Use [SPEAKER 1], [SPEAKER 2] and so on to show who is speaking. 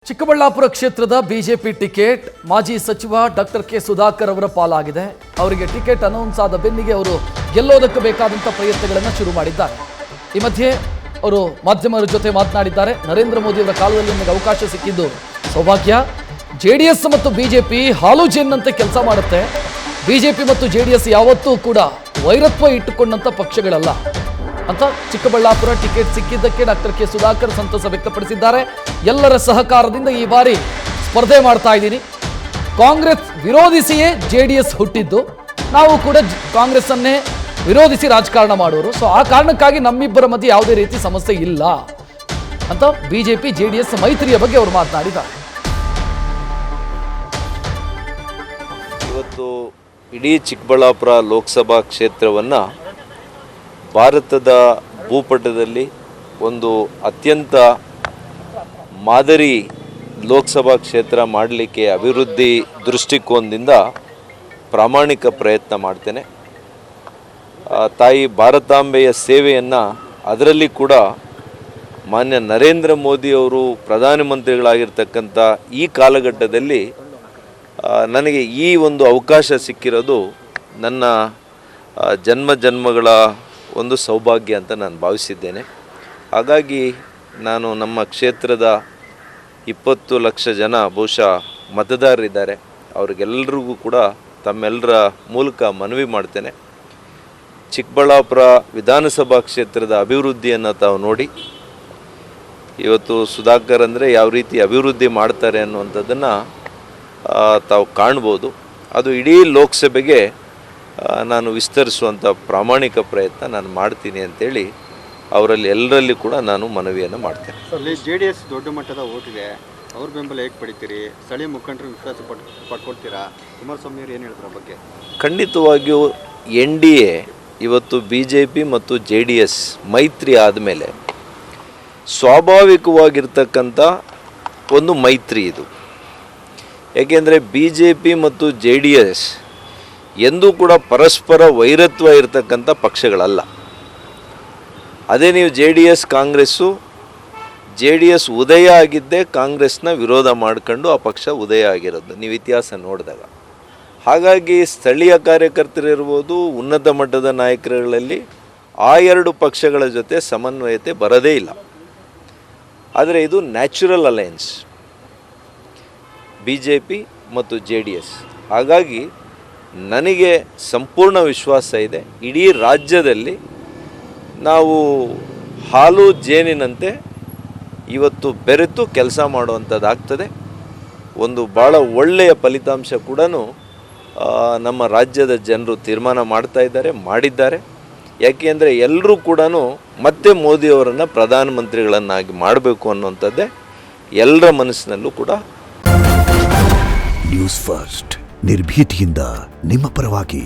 [SPEAKER 1] ಚಿಕ್ಕಬಳ್ಳಾಪುರ ಕ್ಷೇತ್ರದ BJP ticket ಮಾಜಿ ಸಚಿವ ಡಾಕ್ಟರ್ ಕೆ ಸುಧಾಕರ್ ಅವರ ಪಾಲಾಗಿದೆ. ಅವರಿಗೆ ಟಿಕೆಟ್ ಅನೌನ್ಸ್ ಆದ ಬೆನ್ನಿಗೆ ಅವರು ಗೆಲ್ಲೋದಕ್ಕೆ ಬೇಕಾದಂತ ಪ್ರಯತ್ನಗಳನ್ನು ಶುರು ಮಾಡಿದ್ದಾರೆ. ಈ ಮಧ್ಯೆ ಅವರು ಮಾಧ್ಯಮರ ಜೊತೆ ಮಾತನಾಡಿದ್ದಾರೆ. ನರೇಂದ್ರ ಮೋದಿ ಅವರ ಕಾಲದಲ್ಲಿ ನನಗೆ ಅವಕಾಶ ಸಿಕ್ಕಿದ್ದು ಸೌಭಾಗ್ಯ. ಜೆಡಿಎಸ್ ಮತ್ತು ಬಿಜೆಪಿ ಹಾಲು ಜೇನ್ನಂತೆ ಕೆಲಸ ಮಾಡುತ್ತೆ. ಬಿಜೆಪಿ ಮತ್ತು ಜೆಡಿಎಸ್ ಯಾವತ್ತೂ ಕೂಡ ವೈರತ್ವ ಇಟ್ಟುಕೊಂಡಂತ ಪಕ್ಷಗಳಲ್ಲ ಅಂತ ಚಿಕ್ಕಬಳ್ಳಾಪುರ ಟಿಕೆಟ್ ಸಿಕ್ಕಿದ್ದಕ್ಕೆ ಡಾಕ್ಟರ್ ಕೆ ಸುಧಾಕರ್ ಸಂತಸ ವ್ಯಕ್ತಪಡಿಸಿದ್ದಾರೆ. ಎಲ್ಲರ ಸಹಕಾರದಿಂದ ಈ ಬಾರಿ ಸ್ಪರ್ಧೆ ಮಾಡ್ತಾ ಇದ್ದೀನಿ. ಕಾಂಗ್ರೆಸ್ ವಿರೋಧಿಸಿಯೇ ಜೆಡಿಎಸ್ ಹುಟ್ಟಿದ್ದು. ನಾವು ಕೂಡ ಕಾಂಗ್ರೆಸ್ ಅನ್ನೇ ವಿರೋಧಿಸಿ ರಾಜಕಾರಣ ಮಾಡುವರು. ಸೊ ಆ ಕಾರಣಕ್ಕಾಗಿ ನಮ್ಮಿಬ್ಬರ ಮಧ್ಯೆ ಯಾವುದೇ ರೀತಿ ಸಮಸ್ಯೆ ಇಲ್ಲ ಅಂತ ಬಿಜೆಪಿ ಜೆಡಿಎಸ್ ಮೈತ್ರಿಯ ಬಗ್ಗೆ ಅವರು ಮಾತನಾಡಿದ್ದಾರೆ.
[SPEAKER 2] ಇವತ್ತು ಇಡೀ ಚಿಕ್ಕಬಳ್ಳಾಪುರ ಲೋಕಸಭಾ ಕ್ಷೇತ್ರವನ್ನು ಭಾರತದ ಭೂಪಟದಲ್ಲಿ ಒಂದು ಅತ್ಯಂತ ಮಾದರಿ ಲೋಕಸಭಾ ಕ್ಷೇತ್ರ ಮಾಡಲಿಕ್ಕೆ ಅಭಿವೃದ್ಧಿ ದೃಷ್ಟಿಕೋನದಿಂದ ಪ್ರಾಮಾಣಿಕ ಪ್ರಯತ್ನ ಮಾಡ್ತೇನೆ. ತಾಯಿ ಭಾರತಾಂಬೆಯ ಸೇವೆಯನ್ನು ಅದರಲ್ಲಿ ಕೂಡ ಮಾನ್ಯ ನರೇಂದ್ರ ಮೋದಿಯವರು ಪ್ರಧಾನಮಂತ್ರಿಗಳಾಗಿರ್ತಕ್ಕಂಥ ಈ ಕಾಲಘಟ್ಟದಲ್ಲಿ ನನಗೆ ಈ ಒಂದು ಅವಕಾಶ ಸಿಕ್ಕಿರೋದು ನನ್ನ ಜನ್ಮಗಳ ಒಂದು ಸೌಭಾಗ್ಯ ಅಂತ ನಾನು ಭಾವಿಸಿದ್ದೇನೆ. ಹಾಗಾಗಿ ನಾನು ನಮ್ಮ ಕ್ಷೇತ್ರದ 20 ಲಕ್ಷ ಜನ ಬಹುಶಃ ಮತದಾರರಿದ್ದಾರೆ. ಅವ್ರಿಗೆಲ್ಲರಿಗೂ ಕೂಡ ತಮ್ಮೆಲ್ಲರ ಮೂಲಕ ಮನವಿ ಮಾಡ್ತೇನೆ. ಚಿಕ್ಕಬಳ್ಳಾಪುರ ವಿಧಾನಸಭಾ ಕ್ಷೇತ್ರದ ಅಭಿವೃದ್ಧಿಯನ್ನು ತಾವು ನೋಡಿ, ಇವತ್ತು ಸುಧಾಕರ್ ಅಂದರೆ ಯಾವ ರೀತಿ ಅಭಿವೃದ್ಧಿ ಮಾಡ್ತಾರೆ ಅನ್ನುವಂಥದ್ದನ್ನು ತಾವು ಕಾಣ್ಬೋದು. ಅದು ಇಡೀ ಲೋಕಸಭೆಗೆ ನಾನು ವಿಸ್ತರಿಸುವಂಥ ಪ್ರಾಮಾಣಿಕ ಪ್ರಯತ್ನ ನಾನು ಮಾಡ್ತೀನಿ ಅಂತೇಳಿ ಅವರಲ್ಲಿ ಎಲ್ಲರಲ್ಲಿ ಕೂಡ ನಾನು ಮನವಿಯನ್ನು ಮಾಡ್ತೇನೆ.
[SPEAKER 3] ಅಲ್ಲಿ ಜೆಡಿಎಸ್ ದೊಡ್ಡ ಮಟ್ಟದ ಓಟಿದೆ, ಅವ್ರ ಬೆಂಬಲ ಹೇಗೆ ಪಡಿತೀರಿ? ಸ್ಥಳೀಯ ಮುಖಂಡರು ವಿಶ್ವಾಸ ಪಡ್ಕೊಳ್ತೀರಾ? ಕುಮಾರಸ್ವಾಮಿ ಅವರು ಏನು ಹೇಳ್ತಾರೆ ಬಗ್ಗೆ?
[SPEAKER 2] ಖಂಡಿತವಾಗಿಯೂ NDA ಇವತ್ತು BJP ಮತ್ತು JDS ಮೈತ್ರಿ ಆದಮೇಲೆ ಸ್ವಾಭಾವಿಕವಾಗಿರ್ತಕ್ಕಂಥ ಒಂದು ಮೈತ್ರಿ ಇದು. ಏಕೆಂದರೆ BJP ಮತ್ತು JDS ಎಂದೂ ಕೂಡ ಪರಸ್ಪರ ವೈರತ್ವ ಇರತಕ್ಕಂಥ ಪಕ್ಷಗಳಲ್ಲ. ಅದೇ ನೀವು JDS ಕಾಂಗ್ರೆಸ್ಸು, JDS ಉದಯ ಆಗಿದ್ದೇ ಕಾಂಗ್ರೆಸ್ನ ವಿರೋಧ ಮಾಡ್ಕೊಂಡು ಆ ಪಕ್ಷ ಉದಯ ಆಗಿರೋದು ನೀವು ಇತಿಹಾಸ ನೋಡಿದಾಗ. ಹಾಗಾಗಿ ಸ್ಥಳೀಯ ಕಾರ್ಯಕರ್ತರಿರ್ಬೋದು, ಉನ್ನತ ಮಟ್ಟದ ನಾಯಕರುಗಳಲ್ಲಿ ಆ ಎರಡು ಪಕ್ಷಗಳ ಜೊತೆ ಸಮನ್ವಯತೆ ಬರೋದೇ ಇಲ್ಲ. ಆದರೆ ಇದು ನ್ಯಾಚುರಲ್ ಅಲಯನ್ಸ್ BJP ಮತ್ತು JDS. ಹಾಗಾಗಿ ನನಗೆ ಸಂಪೂರ್ಣ ವಿಶ್ವಾಸ ಇದೆ, ಇಡೀ ರಾಜ್ಯದಲ್ಲಿ ನಾವು ಹಾಲು ಜೇನಿನಂತೆ ಇವತ್ತು ಬೆರೆತು ಕೆಲಸ ಮಾಡುವಂಥದ್ದಾಗ್ತದೆ. ಒಂದು ಭಾಳ ಒಳ್ಳೆಯ ಫಲಿತಾಂಶ ಕೂಡ ನಮ್ಮ ರಾಜ್ಯದ ಜನರು ತೀರ್ಮಾನ ಮಾಡ್ತಾ ಇದ್ದಾರೆ, ಮಾಡಿದ್ದಾರೆ. ಯಾಕೆಂದರೆ ಎಲ್ಲರೂ ಕೂಡ ಮತ್ತೆ ಮೋದಿಯವರನ್ನು ಪ್ರಧಾನಮಂತ್ರಿಗಳನ್ನಾಗಿ ಮಾಡಬೇಕು ಅನ್ನುವಂಥದ್ದೇ ಎಲ್ಲರ ಮನಸ್ಸಿನಲ್ಲೂ ಕೂಡ.
[SPEAKER 4] ನ್ಯೂಸ್ ಫಸ್ಟ್ ನಿರ್ಭೀತಿಯಿಂದ ನಿಮ್ಮ ಪರವಾಗಿ.